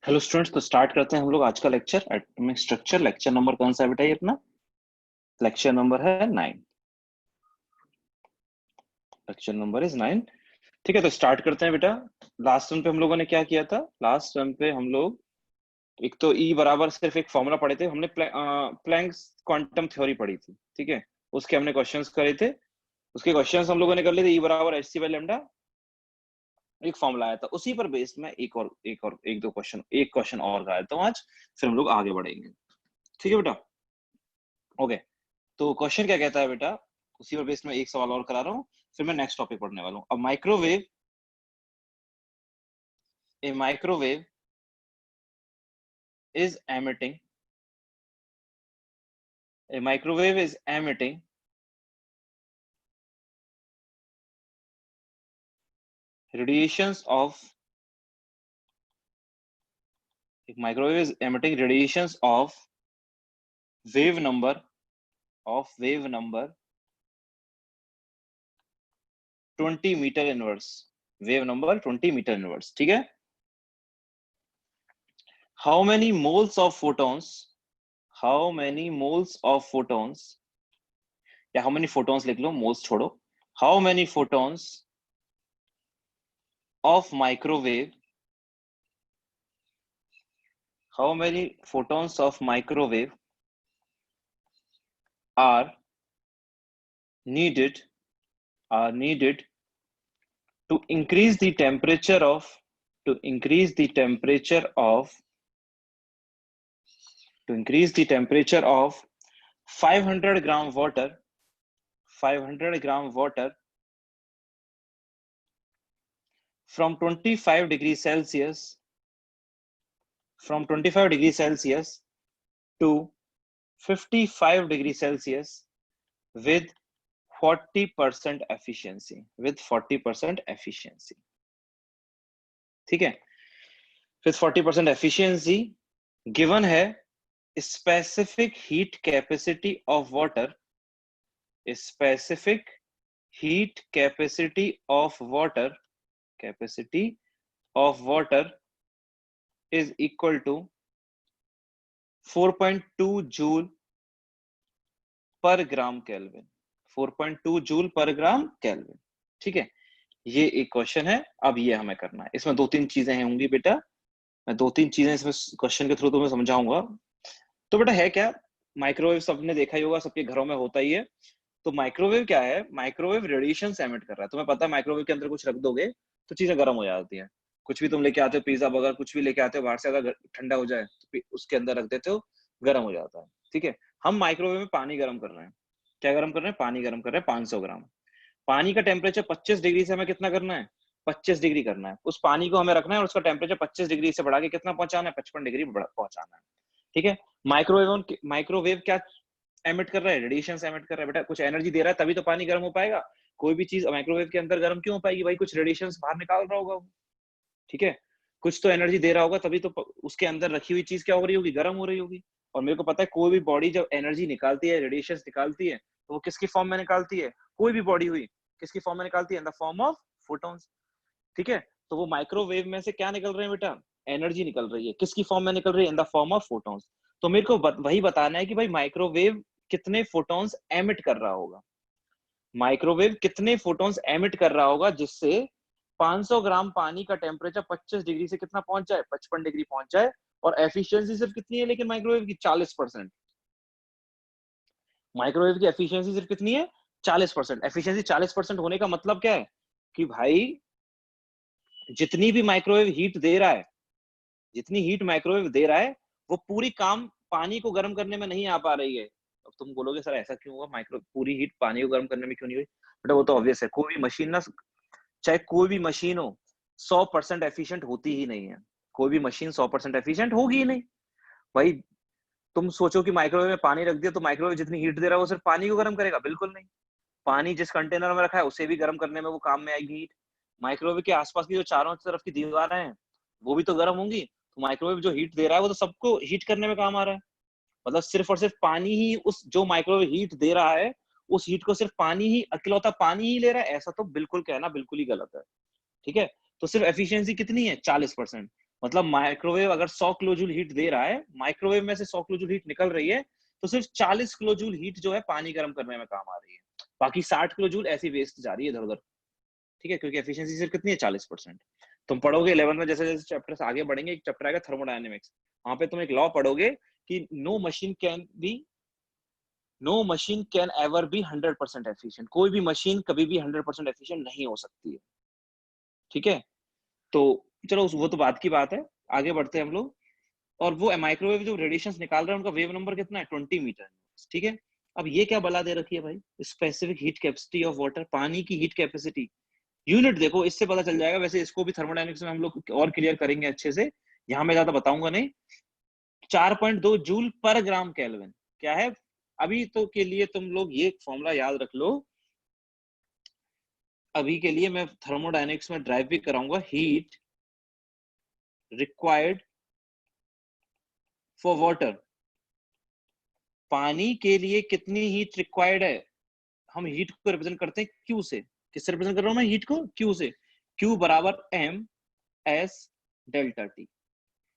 Hello students, तो start करते हैं हम लोग आज का lecture atomic structure. Lecture number कौन सा है बेटा? ये अपना लेक्चर नंबर है 9। Lecture number is 9। ठीक है, तो स्टार्ट करते हैं बेटा। लास्ट टर्म पे हम लोगों ने क्या किया था? लास्ट टर्म पे हम लोग एक तो ई बराबर सिर्फ एक फॉर्मूला पढ़े थे। हमने प्लैंक्स क्वांटम थ्योरी पढ़ी थी। ठीक है, उसके हमने क्वेश्चंस करे थे। उसके क्वेश्चंस हम लोगों ने कर लिए थे। ई बराबर एच सी बाई लेमडा एक फॉर्मूला आया था, उसी पर बेस्ड में एक दो क्वेश्चन, एक क्वेश्चन और कराया था आज। फिर हम लोग आगे बढ़ेंगे। ठीक है बेटा, ओके। तो क्वेश्चन क्या कहता है बेटा? उसी पर बेस्ड में एक सवाल और करा रहा हूँ, फिर मैं नेक्स्ट टॉपिक पढ़ने वाला हूँ। अब microwave, A microwave is emitting, A microwave is emitting radiations of, a microwave is emitting radiations of wave number, of wave number 20 metre inverse, wave number 20 metre inverse. ठीक है, how many moles of photons, how many moles of photons, या how many photons लिख लो, moles छोड़ो। How many photons of microwave, how many photons of microwave are needed, are needed to increase the temperature of, to increase the temperature of, to increase the temperature of 500 gram water, 500 gram water from 25 degrees Celsius, from 25 degrees Celsius to 55 degrees Celsius with 40% efficiency, with 40% efficiency। ठीक है, with 40% efficiency given है specific heat capacity of water, specific heat capacity of water, capacity of water is equal to 4.2 joule पर ग्राम kelvin, 4.2 joule पर ग्राम kelvin. ठीक है, ये एक question है। अब ये हमें करना है, इसमें दो तीन चीजें होंगी बेटा, मैं दो तीन चीजें इसमें क्वेश्चन के थ्रू तुम्हें समझाऊंगा। तो बेटा है क्या? माइक्रोवेव सबने देखा ही होगा, सबके घरों में होता ही है। तो माइक्रोवेव क्या है? माइक्रोवेव रेडिएशन एमिट कर रहा है। तुम्हें पता है माइक्रोवेव के अंदर कुछ रख दोगे तो चीजें गर्म हो जाती हैं। कुछ भी तुम लेके आते हो, पिज्जा बर्गर कुछ भी लेके आते हो बाहर से, अगर ठंडा हो जाए तो उसके अंदर रख देते हो, गर्म हो जाता है। ठीक है, हम माइक्रोवेव में पानी गर्म कर रहे हैं। क्या गर्म कर रहे हैं? पानी गर्म कर रहे हैं 500 ग्राम। पानी का टेम्परेचर 25 डिग्री से हमें कितना करना है? 25 डिग्री करना है। उस पानी को हमें रखना है और उसका टेम्परेचर 25 डिग्री से बढ़ा के कितना पहुंचाना है? 55 डिग्री पहुंचाना है। ठीक है, माइक्रोवेव क्या एमिट कर रहा है? रेडिएशन एमिट कर रहा है बेटा। कुछ एनर्जी दे रहा है तभी तो पानी गर्म हो पाएगा। कोई भी चीज माइक्रोवेव के अंदर गर्म क्यों हो पाएगी भाई? कुछ रेडिएशन बाहर निकाल रहा होगा वो। ठीक है, कुछ तो एनर्जी दे रहा होगा, तभी तो उसके अंदर रखी हुई चीज क्या हो रही होगी? गर्म हो रही होगी। और मेरे को पता है कोई भी बॉडी जब एनर्जी निकालती है, रेडिएशन निकालती है, तो वो किसकी फॉर्म में निकालती है? कोई भी बॉडी हुई किसकी फॉर्म में निकालती है? In the form of photons. ठीक है, तो वो माइक्रोवेव में से क्या निकल रहे हैं बेटा? एनर्जी निकल रही है। किसकी फॉर्म में निकल रही है? In the form of photons. तो मेरे को वही बताना है कि भाई माइक्रोवेव कितने फोटॉन्स एमिट कर रहा होगा, माइक्रोवेव कितने फोटॉन्स एमिट कर रहा होगा जिससे 500 ग्राम पानी का टेम्परेचर 25 डिग्री से कितना पहुंच जाए? 55 डिग्री पहुंच जाए। और एफिशिएंसी सिर्फ कितनी है लेकिन माइक्रोवेव की? 40%। माइक्रोवेव की एफिशिएंसी सिर्फ कितनी है? 40%। एफिशिएंसी 40% होने का मतलब क्या है? कि भाई जितनी भी माइक्रोवेव हीट दे रहा है, जितनी हीट माइक्रोवेव दे रहा है, वो पूरी काम पानी को गर्म करने में नहीं आ पा रही है। अब तुम बोलोगे सर ऐसा क्यों हुआ, माइक्रो पूरी हीट पानी को गर्म करने में क्यों नहीं हुई? बेटा वो तो ऑब्वियस है, कोई भी मशीन ना, चाहे कोई भी मशीन हो, 100% एफिशिएंट होती ही नहीं है। कोई भी मशीन 100% एफिशिएंट होगी ही नहीं भाई। तुम सोचो कि माइक्रोवेव में पानी रख दिया तो माइक्रोवेव जितनी हीट दे रहा है वो सिर्फ पानी को गर्म करेगा? बिल्कुल नहीं। पानी जिस कंटेनर में रखा है उसे भी गर्म करने में वो काम में आएगी हीट। माइक्रोवेव के आसपास की जो चारों तरफ की दीवारें हैं वो भी तो गर्म होंगी। तो माइक्रोवेव जो हीट दे रहा है वो तो सबको हीट करने में काम आ रहा है। मतलब सिर्फ और सिर्फ पानी ही उस जो माइक्रोवेव हीट दे रहा है, उस हीट को सिर्फ पानी ही, अकेलौता पानी ही ले रहा है, ऐसा तो बिल्कुल कहना बिल्कुल ही गलत है। ठीक है, तो सिर्फ एफिशिएंसी कितनी है? 40%। मतलब माइक्रोवेव अगर 100 किलो जूल हीट दे रहा है, माइक्रोवेव में से 100 किलो जूल हीट निकल रही है, तो सिर्फ 40 किलो जूल हीट जो है पानी गर्म करने में काम आ रही है, बाकी 60 किलो जूल ऐसी वेस्ट जा रही है इधर उधर। ठीक है, क्योंकि एफिशिएंसी सिर्फ कितनी है 40%। तुम पढ़ोगे 11 में, जैसे जैसे चैप्टर्स आगे बढ़ेंगे, एक चैप्टर आएगा थर्मोडायनेमिक्स, वहां पे तुम एक लॉ पढ़ोगे कि no machine can ever be 100% efficient. कोई भी मशीन कभी भी 100% एफिशिएंट नहीं हो सकती है। ठीक है, तो चलो वो तो बात की बात है, आगे बढ़ते हैं हम लोग। और वो माइक्रोवेव जो रेडिएशंस निकाल रहा है उनका वेव नंबर कितना है 20 मीटर। ठीक है, अब ये क्या बला दे रखी है भाई, specific heat capacity of water, पानी की हीट कैपेसिटी यूनिट देखो, इससे पता चल जाएगा। वैसे इसको भी थर्मोडायनेमिक्स में हम लोग और क्लियर करेंगे अच्छे से, यहाँ मैं ज्यादा बताऊंगा नहीं। 4.2 जूल पर ग्राम केल्विन क्या है। अभी तो के लिए तुम लोग ये फॉर्मूला याद रख लो, अभी के लिए मैं थर्मोडायनेमिक्स में ड्राइव भी कराऊंगा। हीट रिक्वायर्ड फॉर वाटर, पानी के लिए कितनी हीट रिक्वायर्ड है। हम हीट को रिप्रेजेंट करते हैं क्यू से। किससे रिप्रेजेंट कर रहा हूं मैं हीट को, क्यू से। क्यू बराबर एम एस डेल्टा टी।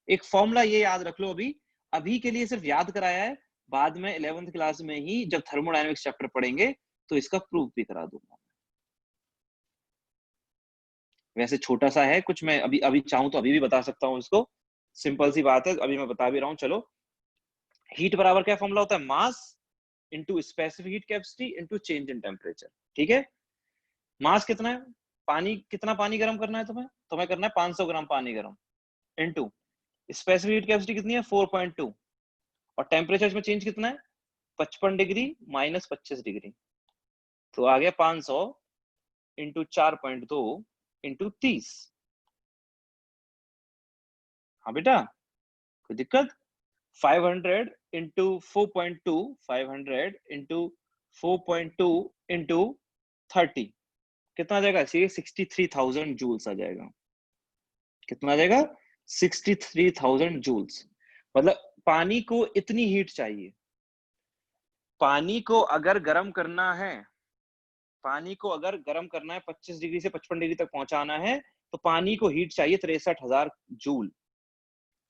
एक फॉर्मूला ये याद रख लो, अभी अभी के लिए सिर्फ याद कराया है, बाद में 11th क्लास में ही जब थर्मोडायनेमिक्स चैप्टर पढ़ेंगे तो इसका प्रूफ भी करा दूंगा। वैसे छोटा सा है कुछ, मैं अभी अभी चाहूं तो अभी भी बता सकता हूं इसको, सिंपल सी बात है, अभी मैं बता भी रहा हूं। चलो, हीट बराबर क्या फॉर्मूला होता है, मास into specific heat capacity into change in temperature. ठीक है, मास कितना है, पानी कितना पानी गर्म करना है तुम्हें करना है 500 ग्राम पानी गर्म, इंटू स्पेसिफिक हीट कैपेसिटी कितनी है 4.2, और टेम्परेचर में चेंज कितना है 55 डिग्री माइनस 25 डिग्री, तो आ गया 500 इंटू 4.2 इंटू 30। हाँ बेटा, कोई दिक्कत। 500 इंटू 4.2, 500 इंटू 4.2 इंटू 30 कितना आ जाएगा, 63,000 जूल्स आ जाएगा। कितना आ जाएगा 63,000 जूल्स। मतलब पानी को इतनी हीट चाहिए। पानी को अगर गर्म करना है, पानी को अगर गर्म करना है 25 डिग्री से 55 डिग्री तक पहुंचाना है, तो पानी को हीट चाहिए 63,000 जूल।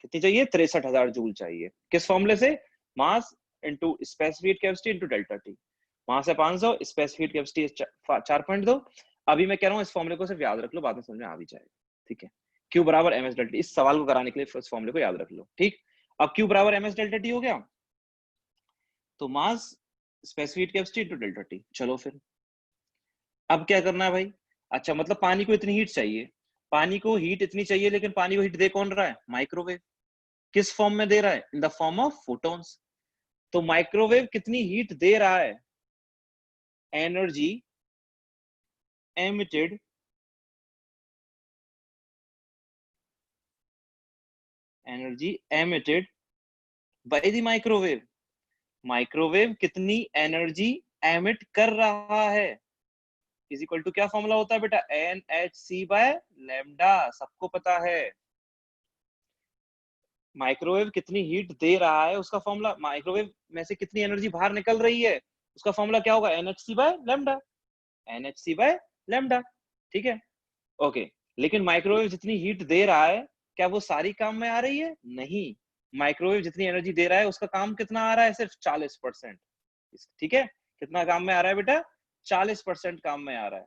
कितनी चाहिए 63,000 जूल चाहिए। किस फॉर्मूले से, mass into specific capacity into delta T. Mass है 500, स्पेसिफिक कैपेसिटी 4.2। अभी मैं कह रहा हूँ इस फॉर्मूले को सिर्फ याद रख लो, बाद में समझ में आ भी जाएगा। ठीक है, क्यू बराबर एम एस डेल्टा टी, इस सवाल को कराने के लिए इस फॉर्मूले को याद रख लो। ठीक, अब क्यू बराबर एम एस डेल्टा टी हो गया, तो मास specific capacity into delta T. चलो फिर अब क्या करना है भाई, अच्छा मतलब पानी को इतनी हीट चाहिए, पानी को हीट इतनी चाहिए, लेकिन पानी को हीट दे कौन रहा है, माइक्रोवेव। किस फॉर्म में दे रहा है, in the form of photons. तो माइक्रोवेव कितनी हीट दे रहा है, energy emitted by the microwave. Microwave कितनी एनर्जी एमिट कर रहा है, इज इक्वल टू क्या फॉर्मूला होता है बेटा, n h c by lambda, सबको पता है। माइक्रोवेव कितनी हीट दे रहा है उसका फॉर्मूला, माइक्रोवेव में से कितनी एनर्जी बाहर निकल रही है उसका फॉर्मूला क्या होगा, NHC by lambda, NHC by lambda. ठीक है, ओके। लेकिन माइक्रोवेव जितनी हीट दे रहा है, क्या वो सारी काम में आ रही है, नहीं। माइक्रोवेव जितनी एनर्जी दे रहा है उसका काम कितना आ रहा है, सिर्फ 40%। ठीक है, कितना काम में आ रहा है बेटा, 40% काम में आ रहा है।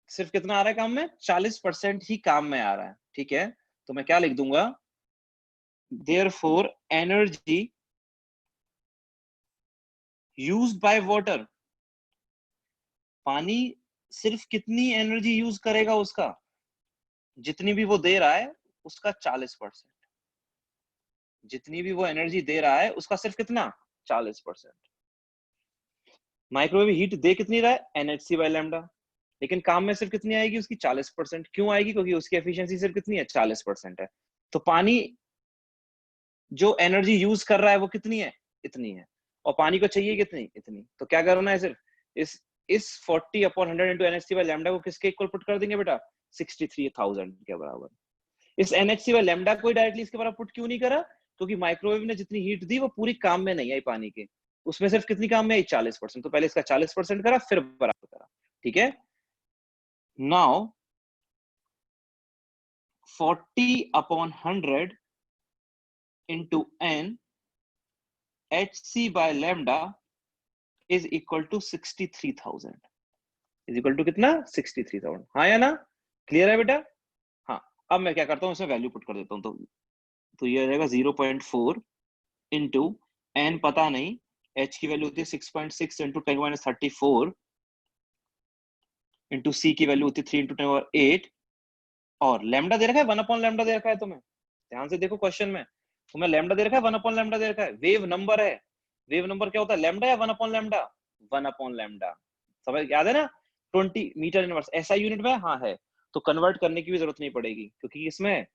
सिर्फ कितना आ रहा है काम में, 40% ही काम में आ रहा है। ठीक है, तो मैं क्या लिख दूंगा, therefore energy used by water, पानी सिर्फ कितनी एनर्जी यूज करेगा उसका, जितनी भी वो दे रहा है उसका 40%, जितनी भी वो एनर्जी दे रहा है उसका सिर्फ कितना 40%। माइक्रोवेव हीट दे कितनी रहा है, एनएचसी बाय लैम्डा, लेकिन काम में सिर्फ कितनी आएगी उसकी 40%। क्यों आएगी, क्योंकि उसकी एफिशिएंसी सिर्फ कितनी है 40% है। तो पानी जो एनर्जी यूज कर रहा है वो कितनी है, इतनी है, और पानी को चाहिए कितनी, इतनी। तो क्या करना है, सिर्फ इस 40/100 इंटू एनएचसी बाय लैम्डा को किसके इक्वल पुट कर देंगे बेटा, 63,000 के बराबर। इस एनएचसी बाय लैम्डा को डायरेक्टली इसके बराबर पुट क्यों नहीं करा, क्योंकि माइक्रोवेव ने जितनी हीट दी वो पूरी काम में नहीं आई पानी के, उसमें सिर्फ कितनी काम में आई 40%। तो पहले इसका 40% करा फिर बराबर करा। ठीक है, now 40/100 into n hc by lambda is equal to 63,000 is equal to कितना 63,000। हाँ या ना, क्लियर है बेटा? हाँ, अब मैं क्या करता हूँ, इसमें वैल्यू पुट कर देता हूँ। तो ये आ जाएगा 0.4 इंटू एन पता नहीं, एच की वैल्यू होती है 6.6 इंटू 10⁻34 इंटू सी की वैल्यू होती है 3 इंटू 10⁻8 और लैम्डा दे रखा है 1 लैम्डा दे रखा है। तुम्हें ध्यान से देखो क्वेश्चन में, तुम्हें लैम्डा दे रखा है 1 लैम्डा दे रखा है। वेव नंबर है, वेव नंबर क्या होता है, लैम्डा या 1 लैम्डा? 1 लैम्डा। समझ याद है ना, 20 मीटर इनवर्स एसआई यूनिट में हाँ है, तो कन्वर्ट करने की भी जरूरत नहीं पड़ेगी क्योंकि इसमें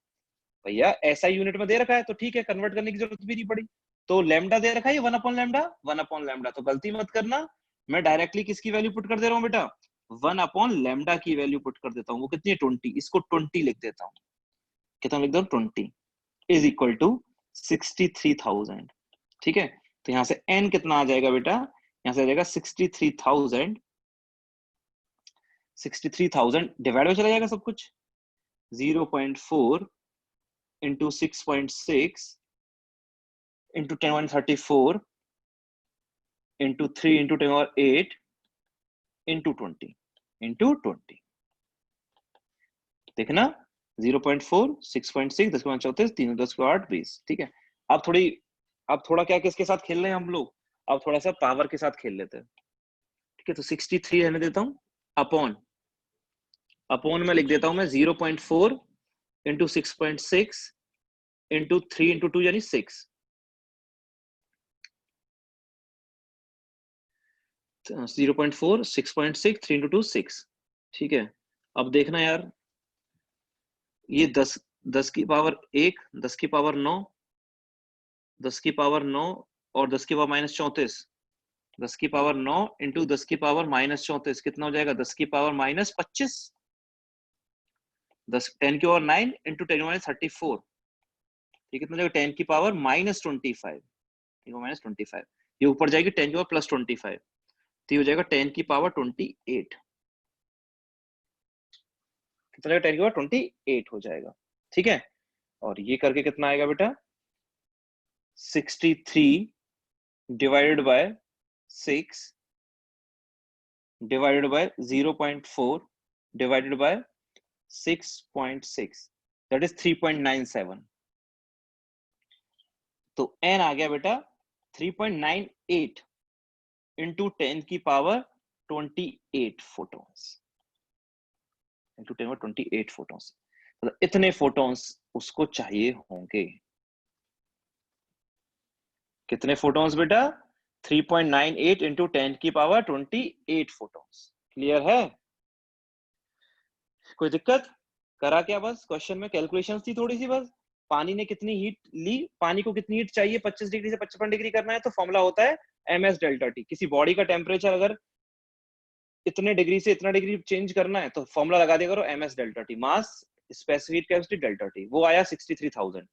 भैया एसआई यूनिट में दे रखा है, तो ठीक है, कन्वर्ट करने की जरूरत भी नहीं पड़ी। तो लैम्डा दे रखा है 1 लैम्डा, 1 लैम्डा, तो गलती मत करना, मैं डायरेक्टली किसकी वैल्यू पुट कर दे रहा हूँ बेटा, 1 लैम्डा की वैल्यू पुट कर देता हूँ। वो कितनी है 20, इसको 20 लिख देता हूँ। कितना लिख दो 20 इज इक्वल टू 63,000। ठीक है, तो यहां से n कितना आ जाएगा बेटा, यहां से आ जाएगा 63,000, 63,000 डिवाइड में चला जाएगा सब कुछ, 0.4 into 6.6 into 10⁻34 into 3 into 10⁻8 into 20 into 20। देखना 0.4 6.6 10⁻34 3 10 8 20। ठीक है, अब थोड़ा क्या किसके साथ खेल रहे हैं हम लोग, अब थोड़ा सा पावर के साथ खेल लेते हैं। ठीक है, तो 63 रहने देता हूं, अपॉन में लिख देता हूं मैं 0.4 इंटू 6.6 इंटू 3 इंटू 2 यानी 6, 0.4 6.6 3 इंटू 2 6। ठीक है, अब देखना यार, ये 10 की पावर 1, 10 की पावर 9, 10 की पावर 9 और 10 की पावर -34, 10 की पावर 9 इंटू 10 की पावर -34 कितना हो जाएगा, 10 की पावर -25, 10 की पावर 9 इंटू 10⁻34, ये कितना हो जाएगा 10 की पावर -25, -25, ये ऊपर जाएगी 10 की पावर +25, तो ये हो जाएगा 10 की पावर 28, कितना जाएगा 10 की पावर 28 हो जाएगा। ठीक है, और ये करके कितना आएगा बेटा, 63 divided by 6 divided by 0.4 divided by 6.6 that is 3.97। तो n आ गया बेटा 3.98 इंटू 10 की power 28 photons, into 10 power 28 photons, मतलब इतने फोटॉन्स उसको चाहिए होंगे। कितने फोटॉन्स बेटा, 3.98 इंटू 10 की पावर 28 फोटॉन्स। क्लियर है, कोई दिक्कत? करा क्या, बस क्वेश्चन में कैलकुलेशंस थी थोड़ी सी बस। पानी ने कितनी हीट ली, पानी को कितनी हीट चाहिए, 25 डिग्री से 55 डिग्री करना है, तो फॉर्मूला होता है ms डेल्टा टी। किसी बॉडी का टेम्परेचर अगर इतने डिग्री से इतना डिग्री चेंज करना है तो फॉर्मूला लगा दिया करो ms डेल्टा टी, मास स्पेसिफिक कैपेसिटी डेल्टा टी। वो आया 63,000।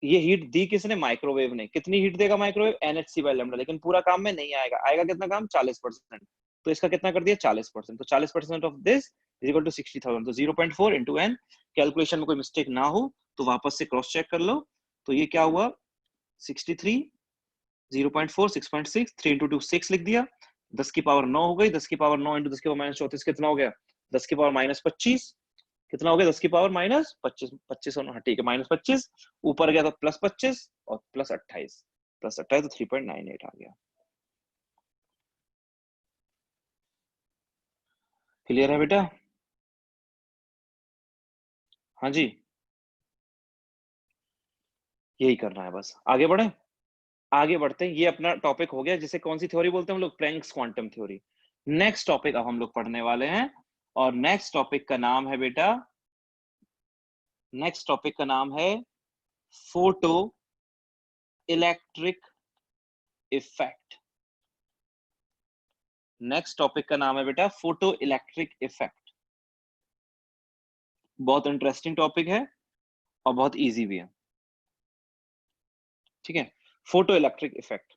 ये हीट दी किसने, माइक्रोवेव ने। कितनी हीट देगा माइक्रोवेव, NHC बाय लैम्डा, लेकिन पूरा काम में नहीं आएगा। आएगा कितना काम, 40%। तो इसका कितना कर दिया 40%, तो 40% of this is equal to 60,000। तो 0.4 इंटू n, कैलकुलेशन में कोई मिस्टेक ना हो तो वापस से क्रॉस चेक कर लो। तो ये क्या हुआ 63, 0.4 6.6 3 इंटू 2 6 लिख दिया, 10 की पावर 9 हो गई, 10 की पावर 9 इंटू 10 की पावर -34 कितना हो गया, 10 की पावर -25, कितना हो गया 10 की पावर -25, 25 हाँ ठीक है -25, ऊपर गया तो +25 और +28, तो 3.98 आ गया। क्लियर है बेटा? हाँ जी, यही करना है बस। आगे बढ़े, आगे बढ़ते हैं। ये अपना टॉपिक हो गया, जिसे कौन सी थ्योरी बोलते हैं हम लोग, Planck's quantum theory. Next topic अब हम लोग पढ़ने वाले हैं, और नेक्स्ट टॉपिक का नाम है बेटा, नेक्स्ट टॉपिक का नाम है photo electric effect. Next topic का नाम है बेटा फोटो इलेक्ट्रिक इफेक्ट। बहुत इंटरेस्टिंग टॉपिक है और बहुत इजी भी है। ठीक है, फोटो इलेक्ट्रिक इफेक्ट।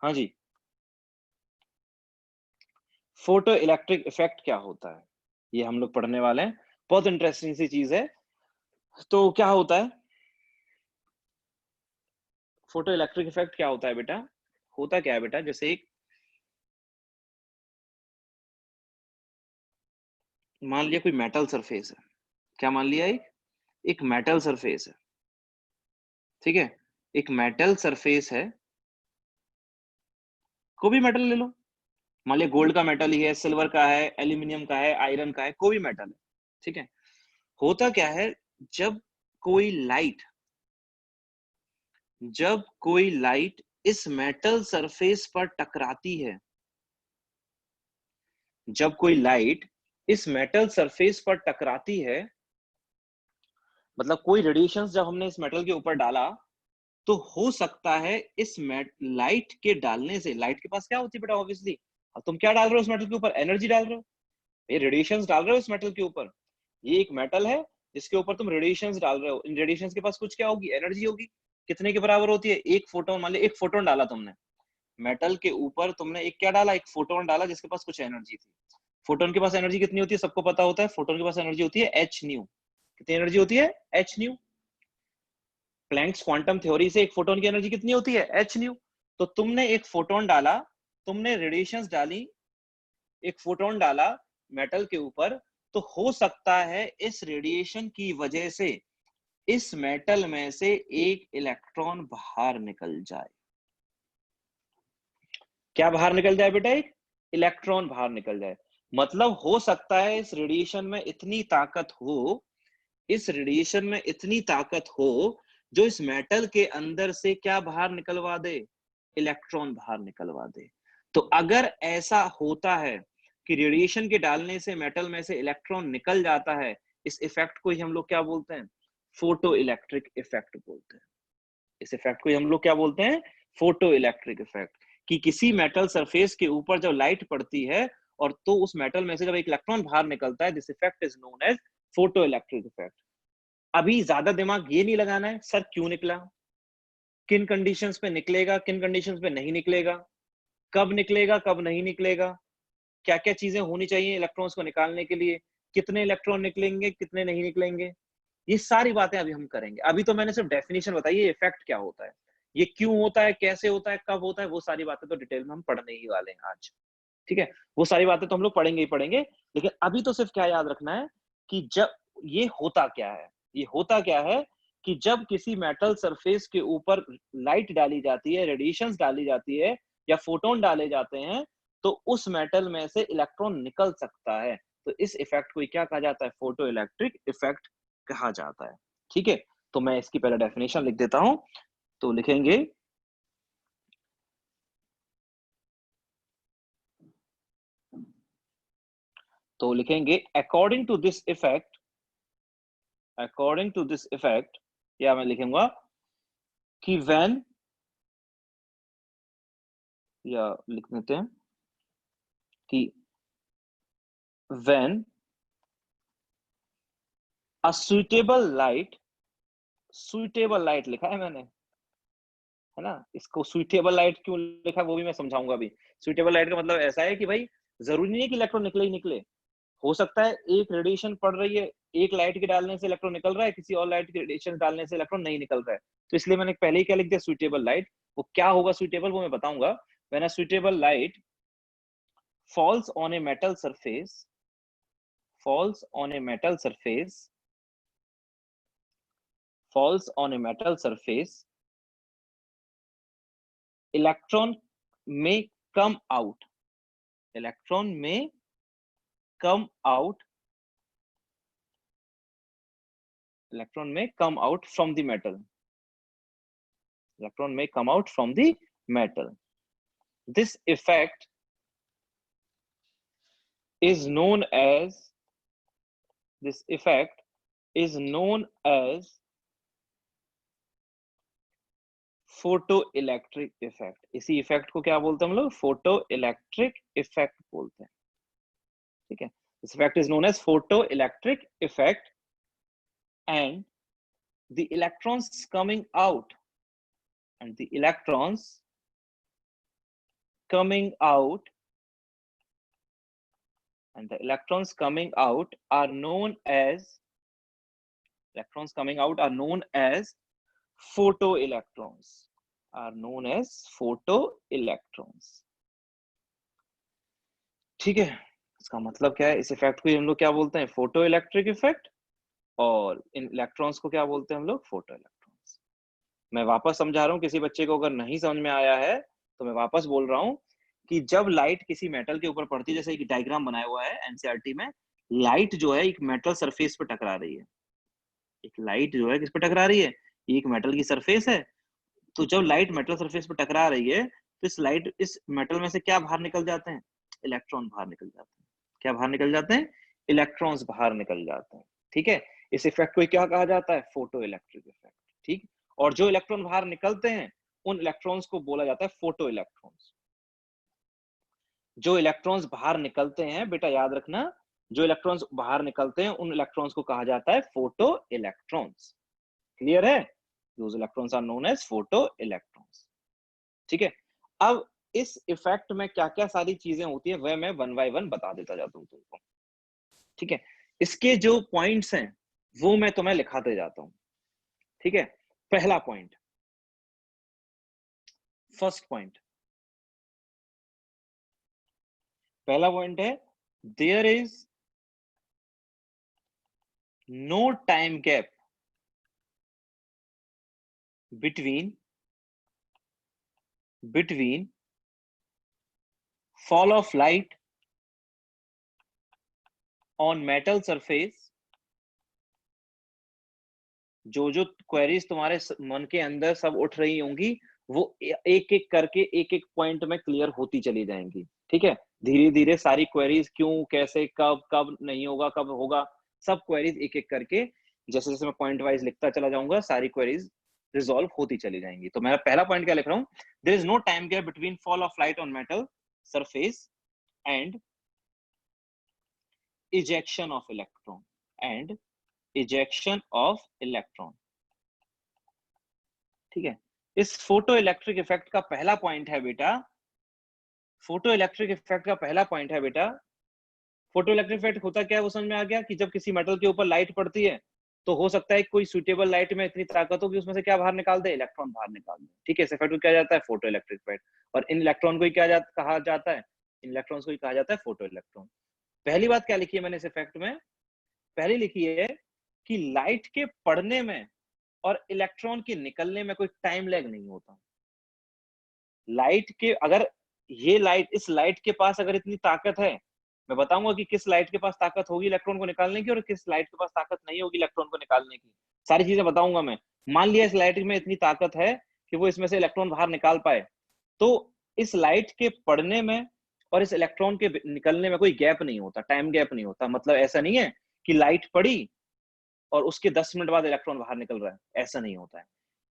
हाँ जी, फोटो इलेक्ट्रिक इफेक्ट क्या होता है, ये हम लोग पढ़ने वाले हैं। बहुत इंटरेस्टिंग सी चीज है। तो क्या होता है फोटो इलेक्ट्रिक इफेक्ट, क्या होता है बेटा? होता क्या है बेटा, जैसे एक मान लिया कोई मेटल सरफेस है। क्या मान लिया? एक मेटल सरफेस है, ठीक है। एक मेटल सरफेस है, कोई भी मेटल ले लो। मान लिया गोल्ड का मेटल ही है, सिल्वर का है, एल्यूमिनियम का है, आयरन का है, कोई भी मेटल है, ठीक है। होता क्या है, जब कोई लाइट जब कोई लाइट इस मेटल सरफेस पर टकराती है, जब कोई लाइट इस मेटल सरफेस पर टकराती है, मतलब कोई रेडिएशंस जब हमने इस मेटल के ऊपर डाला, तो हो सकता है इस लाइट के डालने से, लाइट के पास क्या होती है बेटा, ऑब्वियसली अब तुम क्या डाल रहे हो उस मेटल के ऊपर? एनर्जी डाल रहे हो, ये रेडिएशंस डाल रहे हो इस मेटल के ऊपर। ये एक मेटल है जिसके ऊपर तुम रेडिएशंस डाल रहे हो, इन रेडिएशंस के पास कुछ क्या होगी, एनर्जी होगी। कितने के बराबर होती है? एक फोटोन। मान लो एक फोटोन डाला तुमने मेटल के ऊपर, तुमने एक क्या डाला, एक फोटोन डाला जिसके पास कुछ एनर्जी थी। फोटोन के पास एनर्जी कितनी होती है, सबको पता होता है। फोटोन के पास एनर्जी होती है एच न्यू। कितनी एनर्जी होती है? H nu. Planck's quantum theory से एक फोटोन की एनर्जी कितनी होती है? H nu. तो तुमने एक फोटोन डाला, तुमने रेडिएशंस डाली, एक फोटोन डाला मेटल के ऊपर, तो हो सकता है इस रेडिएशन की वजह से इस मेटल में से एक इलेक्ट्रॉन बाहर निकल जाए। क्या बाहर निकल जाए बेटा? एक इलेक्ट्रॉन बाहर निकल जाए। मतलब हो सकता है इस रेडिएशन में इतनी ताकत हो, इस रेडिएशन में इतनी ताकत हो जो इस मेटल के अंदर से क्या बाहर निकलवा दे? इलेक्ट्रॉन बाहर निकलवा दे। तो अगर ऐसा होता है कि रेडिएशन के डालने से मेटल में से इलेक्ट्रॉन निकल जाता है, इस इफेक्ट को ही हम लोग क्या बोलते हैं? फोटो इलेक्ट्रिक इफेक्ट बोलते हैं। इस इफेक्ट को ही हम लोग क्या बोलते हैं? Photo electric effect. कि किसी मेटल सरफेस के ऊपर जब लाइट पड़ती है और तो उस मेटल में से जब एक इलेक्ट्रॉन बाहर निकलता है, this effect is known as photo electric effect. अभी ज्यादा दिमाग ये नहीं लगाना है सर क्यों निकला, किन कंडीशंस पे निकलेगा, किन कंडीशंस पे नहीं निकलेगा, कब निकलेगा, कब नहीं निकलेगा, क्या क्या चीजें होनी चाहिए इलेक्ट्रॉन्स को निकालने के लिए, कितने इलेक्ट्रॉन निकलेंगे, कितने नहीं निकलेंगे, ये सारी बातें अभी हम करेंगे। अभी तो मैंने सिर्फ डेफिनेशन बताई, ये इफेक्ट क्या होता है, ये क्यों होता है, कैसे होता है, कब होता है, वो सारी बातें तो डिटेल में हम पढ़ने ही वाले हैं आज। ठीक है, वो सारी बातें तो हम लोग पढ़ेंगे ही पढ़ेंगे। लेकिन अभी तो सिर्फ क्या याद रखना है कि जब ये होता क्या है, ये होता क्या है कि जब किसी मेटल सरफेस के ऊपर लाइट डाली जाती है, रेडिएशंस डाली जाती है या फोटोन डाले जाते हैं, तो उस मेटल में से इलेक्ट्रॉन निकल सकता है। तो इस इफेक्ट को क्या कहा जाता है? फोटो इलेक्ट्रिक इफेक्ट कहा जाता है। ठीक है, तो मैं इसकी पहले डेफिनेशन लिख देता हूं। तो लिखेंगे according to this effect, according to this effect, या मैं लिखूंगा कि व्हेन, या लिख देते हैं कि when a suitable light, suitable light लिखा है मैंने, है ना। इसको सुइटेबल लाइट क्यों लिखा वो भी मैं समझाऊंगा अभी। सुइटेबल लाइट का मतलब ऐसा है कि भाई जरूरी नहीं है कि इलेक्ट्रॉन निकले ही निकले। हो सकता है एक रेडिएशन पड़ रही है, एक लाइट के डालने से इलेक्ट्रॉन निकल रहा है, किसी और लाइट के रेडिएशन डालने से इलेक्ट्रॉन नहीं निकल रहा है। तो इसलिए मैंने पहले ही क्या लिख दिया? Suitable light. वो क्या होगा सुइटेबल, वो मैं बताऊंगा। When a suitable light falls on a metal surface, falls on a metal surface, falls on a metal surface, electron may come out, electron may come out, electron may come out from the metal, electron may come out from the metal. This effect is known as, this effect is known as photo electric effect. इसी effect को क्या बोलते हैं हम लोग? Photo electric effect बोलते हैं। ठीक है, this effect is known as photoelectric effect, and the electrons coming out, and the electrons coming out and the electrons coming out are known as photoelectrons, are known as photoelectrons। ठीक है, इसका मतलब क्या है, इस इफेक्ट को हम लोग क्या बोलते हैं, फोटो इलेक्ट्रिक इफेक्ट, और इन इलेक्ट्रॉन्स को क्या बोलते हैं हम लोग, फोटो इलेक्ट्रॉन्स। मैं वापस समझा रहा हूँ, किसी बच्चे को अगर नहीं समझ में आया है तो मैं वापस बोल रहा हूँ कि जब लाइट किसी मेटल के ऊपर पड़ती है, जैसे एक डायग्राम बनाया हुआ है एनसीईआरटी में, लाइट जो है एक मेटल सरफेस पे टकरा रही है, एक लाइट जो है किस पे टकरा रही है, एक मेटल की सरफेस है। तो जब लाइट मेटल सरफेस पे टकरा रही है तो इस मेटल में से क्या बाहर निकल जाते हैं, इलेक्ट्रॉन बाहर निकल जाते हैं। क्या बाहर निकल जाते हैं, इलेक्ट्रॉन्स बाहर निकल जाते हैं। ठीक है, इस इफेक्ट को क्या कहा जाता है, फोटो इलेक्ट्रिक इफेक्ट। ठीक, और जो इलेक्ट्रॉन बाहर निकलते हैं उन इलेक्ट्रॉन्स को बोला जाता है फोटो इलेक्ट्रॉन्स। जो इलेक्ट्रॉन्स बाहर निकलते हैं बेटा याद रखना, जो इलेक्ट्रॉन्स बाहर निकलते हैं उन इलेक्ट्रॉन्स को कहा जाता है फोटो इलेक्ट्रॉन्स। क्लियर है, those electrons are known as photoelectrons। ठीक है, अब इस इफेक्ट में क्या क्या सारी चीजें होती है वह मैं वन बाय वन बता देता जाता हूं तुमको। ठीक है, इसके जो पॉइंट्स हैं वो मैं तुम्हें लिखाते जाता हूं। ठीक है, पहला पॉइंट, फर्स्ट पॉइंट, पहला पॉइंट है, there is no time gap between fall of light on metal surface। जो जो क्वेरीज तुम्हारे मन के अंदर सब उठ रही होंगी वो एक एक करके एक एक पॉइंट में क्लियर होती चली जाएंगी। ठीक है, धीरे धीरे सारी क्वेरीज क्यों, कैसे, कब कब नहीं होगा, कब होगा, सब क्वेरीज एक एक करके जैसे जैसे मैं पॉइंट वाइज लिखता चला जाऊंगा सारी क्वेरीज रिजॉल्व होती चली जाएंगी। तो मेरा पहला पॉइंट क्या लिख रहा हूँ, there is no time gap between fall of light on metal surface and ejection of electron and ejection of electron। ठीक है, इस फोटो इलेक्ट्रिक इफेक्ट का पहला पॉइंट है बेटा, फोटो इलेक्ट्रिक इफेक्ट का पहला पॉइंट है बेटा, फोटो इलेक्ट्रिक इफेक्ट होता क्या है वो समझ में आ गया कि जब किसी मेटल के ऊपर लाइट पड़ती है तो हो सकता है कोई सुटेबल लाइट में इतनी ताकत हो कि उसमें से क्या बाहर निकाल दे, इलेक्ट्रॉन बाहर निकाल दे। ठीक है, इस इफेक्ट को क्या जाता है, फोटो इलेक्ट्रिक इफेक्ट। और इन इलेक्ट्रॉन को क्या कहा जाता है, इन इलेक्ट्रॉन्स को कहा जाता है फोटो इलेक्ट्रॉन। पहली बात क्या लिखी है मैंने इस इफेक्ट में, पहली लिखी है कि लाइट के पड़ने में और इलेक्ट्रॉन के निकलने में कोई टाइम लैग नहीं होता। लाइट के अगर ये लाइट, इस लाइट के पास अगर इतनी ताकत है, मैं बताऊंगा कि किस लाइट के पास ताकत होगी इलेक्ट्रॉन को निकालने की और किस लाइट के पास ताकत नहीं होगी इलेक्ट्रॉन को निकालने की, सारी चीजें बताऊंगा मैं। मान लिया इस लाइट में इतनी ताकत है कि वो इसमें से इलेक्ट्रॉन बाहर निकाल पाए, तो इस लाइट के पड़ने में और इस इलेक्ट्रॉन के निकलने में कोई गैप नहीं होता, टाइम गैप नहीं होता। मतलब ऐसा नहीं है कि लाइट पड़ी और उसके 10 मिनट बाद इलेक्ट्रॉन बाहर निकल रहा है, ऐसा नहीं होता है,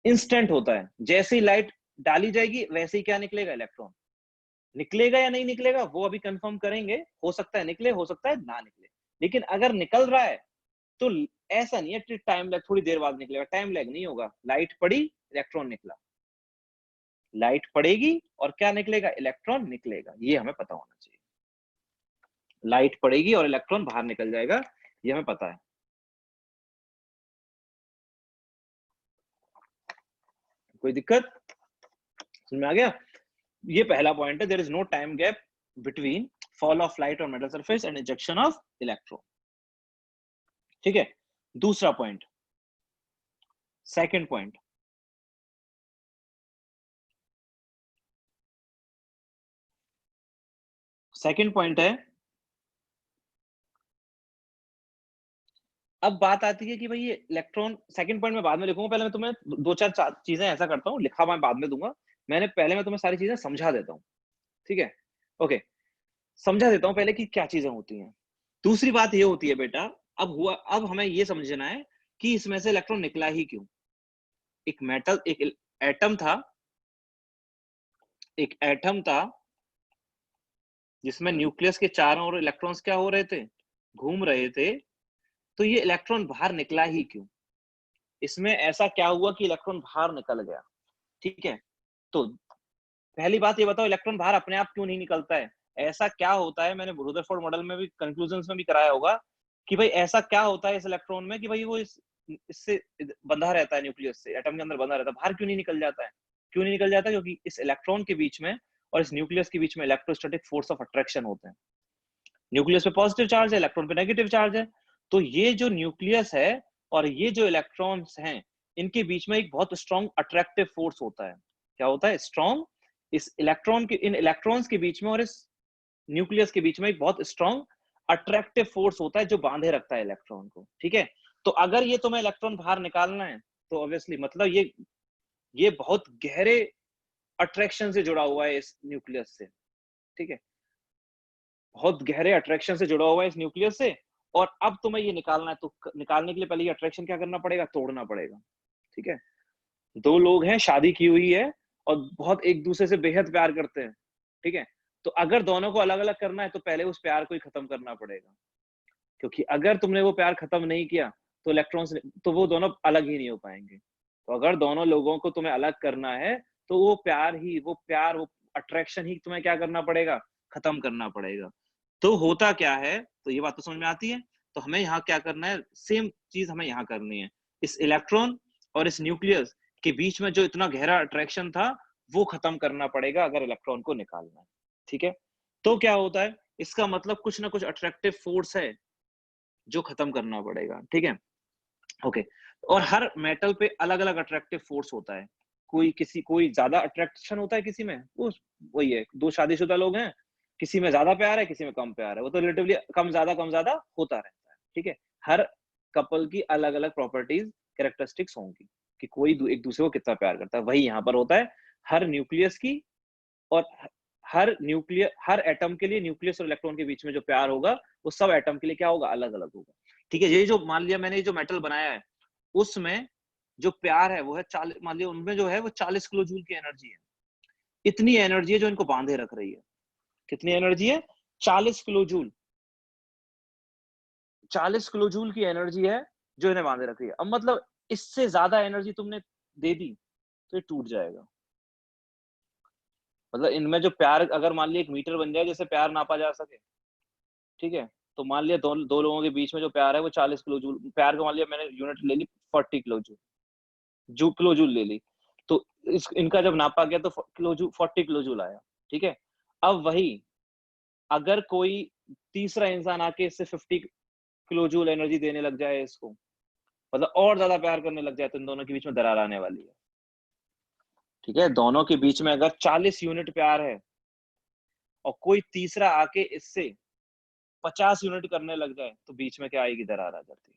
इंस्टेंट होता है। जैसे ही लाइट डाली जाएगी वैसे ही क्या निकलेगा, इलेक्ट्रॉन निकलेगा या नहीं निकलेगा वो अभी कंफर्म करेंगे, हो सकता है निकले, हो सकता है ना निकले, लेकिन अगर निकल रहा है तो ऐसा नहीं है टाइम लैग, थोड़ी देर बाद निकलेगा, टाइम लैग नहीं होगा। लाइट पड़ी, इलेक्ट्रॉन निकला, लाइट पड़ेगी और क्या निकलेगा, इलेक्ट्रॉन निकलेगा, ये हमें पता होना चाहिए। लाइट पड़ेगी और इलेक्ट्रॉन बाहर निकल जाएगा, ये हमें पता है। कोई दिक्कत, समझ में आ गया? ये पहला पॉइंट है, there is no time gap between fall of light on metal surface and ejection of electron. ठीक है, दूसरा point, second point, second point है, अब बात आती है कि भाई ये इलेक्ट्रॉन, सेकंड पॉइंट में बाद में लिखूंगा, पहले मैं तुम्हें दो चार चीजें ऐसा करता हूँ, लिखा मैं बाद में दूंगा, मैंने पहले मैं तुम्हें सारी चीजें समझा देता हूँ। ठीक है, ओके, समझा देता हूँ पहले कि क्या चीजें होती हैं। दूसरी बात ये होती है बेटा, अब हमें ये समझना है कि इसमें से इलेक्ट्रॉन निकला ही क्यों। एक मेटल, एक एटम था, एक एटम था जिसमें न्यूक्लियस के चारों ओर इलेक्ट्रॉन्स क्या हो रहे थे, घूम रहे थे। तो ये इलेक्ट्रॉन बाहर निकला ही क्यों, इसमें ऐसा क्या हुआ कि इलेक्ट्रॉन बाहर निकल गया। ठीक है, तो पहली बात ये बताओ, इलेक्ट्रॉन बाहर अपने आप क्यों नहीं निकलता है, ऐसा क्या होता है, मैंने रुदरफोर्ड मॉडल में भी कंक्लूजन्स में भी कराया होगा कि भाई ऐसा क्या होता है इस इलेक्ट्रॉन में कि भाई वो इससे बंधा रहता है, न्यूक्लियस से एटम के अंदर बंधा रहता है, बाहर क्यों नहीं निकल जाता है? क्यों नहीं निकल जाता? क्योंकि इस इलेक्ट्रॉन के बीच में और इस न्यूक्लियस के बीच में इलेक्ट्रोस्टैटिक फोर्स ऑफ अट्रैक्शन होते हैं। न्यूक्लियस पे पॉजिटिव चार्ज है, इलेक्ट्रॉन पे नेगेटिव चार्ज है। तो ये जो न्यूक्लियस है और ये जो इलेक्ट्रॉन्स हैं, इनके बीच में एक बहुत स्ट्रॉन्ग अट्रैक्टिव फोर्स होता है। क्या होता है? स्ट्रॉन्ग, इस इलेक्ट्रॉन के, इन इलेक्ट्रॉन्स के बीच में और इस न्यूक्लियस के बीच में एक बहुत स्ट्रॉन्ग अट्रैक्टिव फोर्स होता है जो बांधे रखता है इलेक्ट्रॉन को। ठीक है, तो अगर ये तुम्हें इलेक्ट्रॉन बाहर निकालना है तो ऑब्वियसली मतलब ये बहुत गहरे अट्रैक्शन से जुड़ा हुआ है इस न्यूक्लियस से। ठीक है, बहुत गहरे अट्रैक्शन से जुड़ा हुआ है इस न्यूक्लियस से। और अब तुम्हें ये निकालना है, तो निकालने के लिए पहले ये अट्रैक्शन क्या करना पड़ेगा? तोड़ना पड़ेगा। ठीक है, दो लोग हैं, शादी की हुई है और बहुत एक दूसरे से बेहद प्यार करते हैं। ठीक है, तो अगर दोनों को अलग अलग करना है तो पहले उस प्यार को ही खत्म करना पड़ेगा, क्योंकि अगर तुमने वो प्यार खत्म नहीं किया तो इलेक्ट्रॉन्स, तो वो दोनों अलग ही नहीं हो पाएंगे। तो अगर दोनों लोगों को तुम्हें अलग करना है तो वो प्यार वो अट्रैक्शन ही तुम्हें क्या करना पड़ेगा? खत्म करना पड़ेगा। तो होता क्या है, तो ये बात तो समझ में आती है। तो हमें यहाँ क्या करना है? सेम चीज हमें यहाँ करनी है। इस इलेक्ट्रॉन और इस न्यूक्लियस के बीच में जो इतना गहरा अट्रैक्शन था वो खत्म करना पड़ेगा अगर इलेक्ट्रॉन को निकालना है। ठीक है, तो क्या होता है? इसका मतलब कुछ ना कुछ अट्रैक्टिव फोर्स है जो खत्म करना पड़ेगा। ठीक है, ओके। और हर मेटल पे अलग अलग अट्रैक्टिव फोर्स होता है। कोई ज्यादा अट्रैक्शन होता है किसी में, वो वही है, दो शादीशुदा लोग हैं, किसी में ज्यादा प्यार है, किसी में कम प्यार है, वो तो रिलेटिवली कम ज्यादा होता रहता है। ठीक है, हर कपल की अलग अलग प्रॉपर्टीज, कैरेक्टरिस्टिक्स होंगी कि कोई एक दूसरे को कितना प्यार करता है। वही यहाँ पर होता है हर न्यूक्लियस की, और हर एटम के लिए न्यूक्लियस और इलेक्ट्रॉन के बीच में जो प्यार होगा वो सब एटम के लिए क्या होगा? अलग अलग होगा। ठीक है, ये जो मान लिया मैंने ये जो मेटल बनाया है उसमें जो प्यार है वो है 40, मान लिया उनमें जो है वो 40 किलो जूल की एनर्जी है। इतनी एनर्जी है जो इनको बांधे रख रही है। कितनी एनर्जी है? 40 किलो जूल। 40 किलो जूल की एनर्जी है जो इन्हें बांधे रख रही है। अब मतलब इससे ज्यादा एनर्जी तुमने दे दी तो ये टूट जाएगा। मतलब इनमें जो प्यार, अगर मान लिया 1 मीटर बन जाए जैसे प्यार नापा जा सके, ठीक है, तो मान लिया दो लोगों के बीच में जो प्यार है वो 40 किलो जूल, प्यार का मान लिया मैंने यूनिट ले ली 40 किलो जूल, किलो जूल ले ली। तो इनका जब नापा गया तो किलो जूल 40 किलो जूल आया। ठीक है, अब वही अगर कोई तीसरा इंसान आके इससे 50 किलो जूल एनर्जी देने लग जाए इसको, मतलब और ज्यादा प्यार करने लग जाए, तो इन दोनों के बीच में दरार आने वाली है। ठीक है, दोनों के बीच में अगर 40 यूनिट प्यार है और कोई तीसरा आके इससे 50 यूनिट करने लग जाए तो बीच में क्या आएगी? दरार आ जाती है।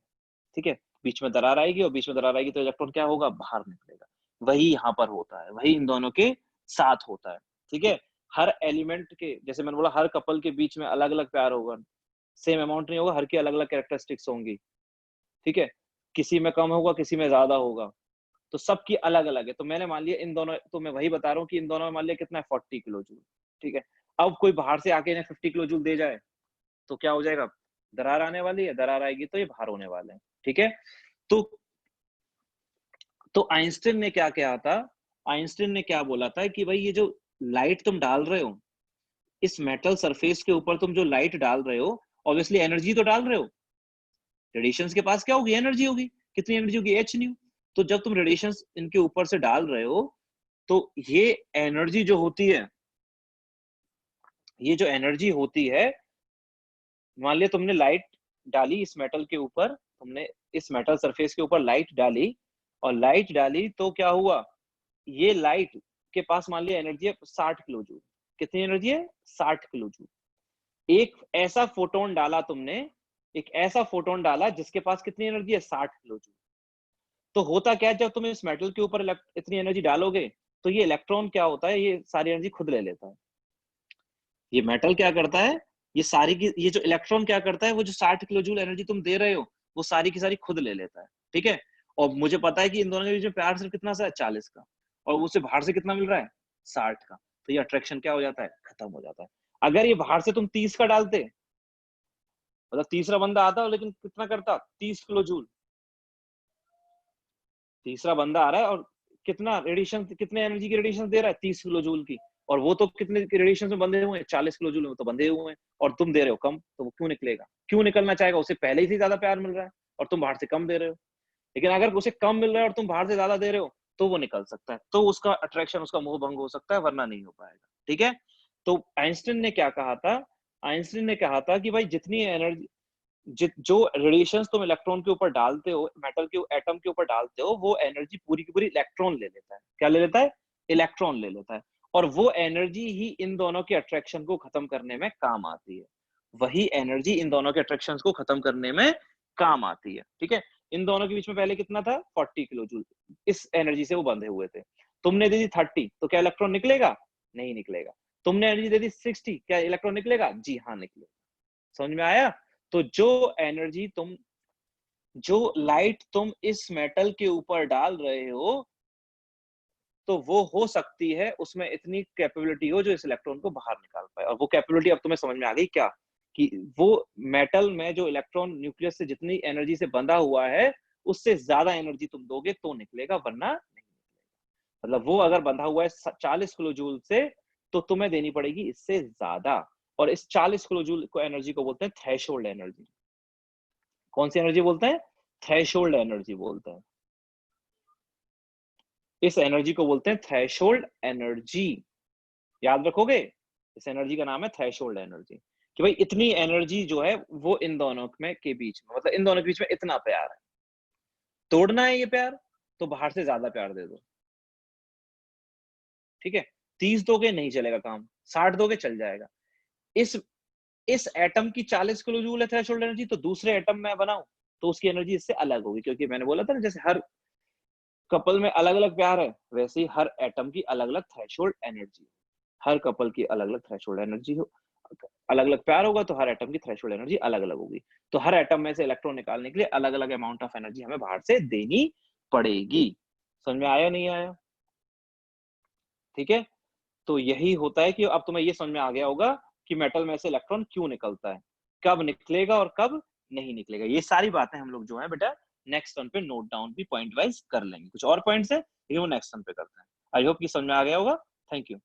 ठीक है, बीच में दरार आएगी और बीच में दरार आएगी तो इलेक्ट्रॉन क्या होगा? बाहर निकलेगा। वही यहाँ पर होता है, वही इन दोनों के साथ होता है। ठीक है, हर एलिमेंट के, जैसे मैंने बोला, हर कपल के बीच में अलग अलग प्यार होगा, सेम अमाउंट नहीं होगा, हर की अलग अलग कैरेक्टरिस्टिक्स होंगी। ठीक है, किसी में कम होगा, किसी में ज्यादा होगा, तो सबकी अलग अलग है। तो मैंने मान लिया इन दोनों, तो मैं वही बता रहा हूँ कि इन दोनों में मान लिया कितना है? 40 किलो जूल। ठीक है, अब कोई बाहर से आके इन्हें 50 किलो जूल दे जाए तो क्या हो जाएगा? दरार आने वाली है, दरार आएगी तो ये बाहर होने वाले हैं। ठीक है, तो आइंस्टीन ने क्या कहा था? आइंस्टीन ने क्या बोला था कि भाई ये जो लाइट तुम डाल रहे हो इस मेटल सरफेस के ऊपर, तुम जो लाइट डाल रहे हो ऑब्वियसली एनर्जी तो डाल रहे हो। रेडिएशंस के पास क्या होगी? एनर्जी होगी। कितनी एनर्जी होगी? H nu. तो जब तुम रेडिएशंस इनके ऊपर से डाल रहे हो तो ये एनर्जी जो होती है, ये जो एनर्जी होती है, मान लिया तुमने लाइट डाली इस मेटल के ऊपर, तुमने इस मेटल सरफेस के ऊपर लाइट डाली, और लाइट डाली तो क्या हुआ? ये लाइट के पास मान लिया एनर्जी है 60 किलो जूल। कितनी एनर्जी है? 60 किलो जूल। एक ऐसा फोटोन डाला तुमने, एक ऐसा फोटोन डाला जिसके पास कितनी एनर्जी है? 60 किलो जूल। तो होता क्या है, जब तुम इस मेटल के ऊपर इतनी एनर्जी डालोगे तो ये इलेक्ट्रॉन क्या होता है? ये सारी एनर्जी खुद ले लेता है। ये मेटल क्या करता है? ये जो इलेक्ट्रॉन क्या करता है, वो जो 60 किलो जूल एनर्जी तुम दे रहे हो वो सारी की सारी खुद ले लेता है। ठीक है, और मुझे पता है कि इन दोनों के बीच में प्यार सिर्फ कितना सा है? 40 का, और उसे बाहर से कितना मिल रहा है? 60 का। तो ये अट्रैक्शन क्या हो जाता है? खत्म हो जाता है। अगर ये बाहर से तुम 30 का डालते, मतलब तीसरा बंदा आता लेकिन कितना करता? 30 किलो जूल। तीसरा बंदा आ रहा है और कितना रेडिएशन, कितने एनर्जी की रेडिएशन दे रहा है? 30 किलो जूल की। और वो तो कितने रेडिएशन में बंधे हुए हैं, 40 किलो जूल में तो बंधे हुए हैं, और तुम दे रहे हो कम, तो वो क्यों निकलेगा? क्यों निकलना चाहेगा? उसे पहले ही से ज्यादा प्यार मिल रहा है और तुम बाहर से कम दे रहे हो। लेकिन अगर उसे कम मिल रहा है और तुम बाहर से ज्यादा दे रहे हो, तो वो निकल सकता है, तो उसका अट्रैक्शन, उसका मोह भंग हो सकता है, वरना नहीं हो पाएगा। ठीक है? तो आइंस्टीन ने क्या कहा था? आइंस्टीन ने कहा था कि भाई जितनी एनर्जी, जो रेडिएशंस तुम इलेक्ट्रॉन के ऊपर डालते हो, मेटल के एटम के ऊपर डालते हो, वो एनर्जी पूरी की पूरी इलेक्ट्रॉन ले लेता है। क्या ले लेता है? इलेक्ट्रॉन ले लेता है। और वो एनर्जी ही इन दोनों के अट्रैक्शन को खत्म करने में काम आती है। वही एनर्जी इन दोनों के अट्रैक्शंस को खत्म करने में काम आती है। ठीक है? इन दोनों के बीच में पहले कितना था? 40 किलो जूल। इस एनर्जी से वो बंधे हुए थे। तुमने दे दी 30, तो क्या इलेक्ट्रॉन निकलेगा? नहीं निकलेगा। तुमने एनर्जी दे दी 60, क्या इलेक्ट्रॉन निकलेगा? जी हाँ, निकलेगा। समझ में आया? तो जो लाइट तुम इस मेटल के ऊपर डाल रहे हो, तो वो हो सकती है उसमें इतनी कैपेबिलिटी हो जो इस इलेक्ट्रॉन को बाहर निकाल पाए। और वो कैपेबिलिटी अब तुम्हें समझ में आ गई क्या? कि वो मेटल में जो इलेक्ट्रॉन न्यूक्लियस से जितनी एनर्जी से बंधा हुआ है, उससे ज्यादा एनर्जी तुम दोगे तो निकलेगा, वरना नहीं निकलेगा। मतलब वो अगर बंधा हुआ है 40 किलो जूल से, तो तुम्हें देनी पड़ेगी इससे ज्यादा। और इस 40 किलो जूल को एनर्जी को बोलते हैं थ्रेशोल्ड एनर्जी। कौन सी एनर्जी बोलते हैं? थ्रेशोल्ड एनर्जी बोलते हैं। इस एनर्जी को बोलते हैं थ्रेशोल्ड एनर्जी। याद रखोगे? इस एनर्जी का नाम है थ्रेशोल्ड एनर्जी। कि भाई इतनी एनर्जी जो है वो इन दोनों में के बीच में, मतलब इन दोनों के बीच में इतना प्यार है। तोड़ना है ये प्यार, तो बाहर से ज्यादा प्यार दे दो। ठीक है? 30 दोगे नहीं चलेगा काम, 60 दोगे चल जाएगा। इस एटम की 40 किलो जूल है थ्रेशोल्ड एनर्जी, तो दूसरे एटम में बनाऊं तो उसकी एनर्जी इससे अलग होगी। क्योंकि मैंने बोला था ना, जैसे हर कपल में अलग अलग प्यार है, वैसे ही हर एटम की अलग अलग थ्रेशोल्ड एनर्जी। हर कपल की अलग अलग थ्रेशोल्ड एनर्जी हो, अलग अलग प्यार होगा तो हर एटम की थ्रेशोल्ड एनर्जी अलग अलग होगी। तो हर एटम में से इलेक्ट्रॉन निकालने के लिए अलग अलग अमाउंट ऑफ एनर्जी हमें बाहर से देनी पड़ेगी। समझ में आया नहीं आया? ठीक है? तो यही होता है कि अब तुम्हें ये समझ में आ गया होगा कि मेटल में से इलेक्ट्रॉन क्यों निकलता है, कब निकलेगा और कब नहीं निकलेगा। ये सारी बातें हम लोग जो है बेटा नेक्स्ट टर्न पे नोट डाउन भी पॉइंट वाइज कर लेंगे। कुछ और पॉइंट्स है लेकिन वो नेक्स्ट टर्न पे करते हैं। आई होप कि समझ में आ गया होगा। Thank you.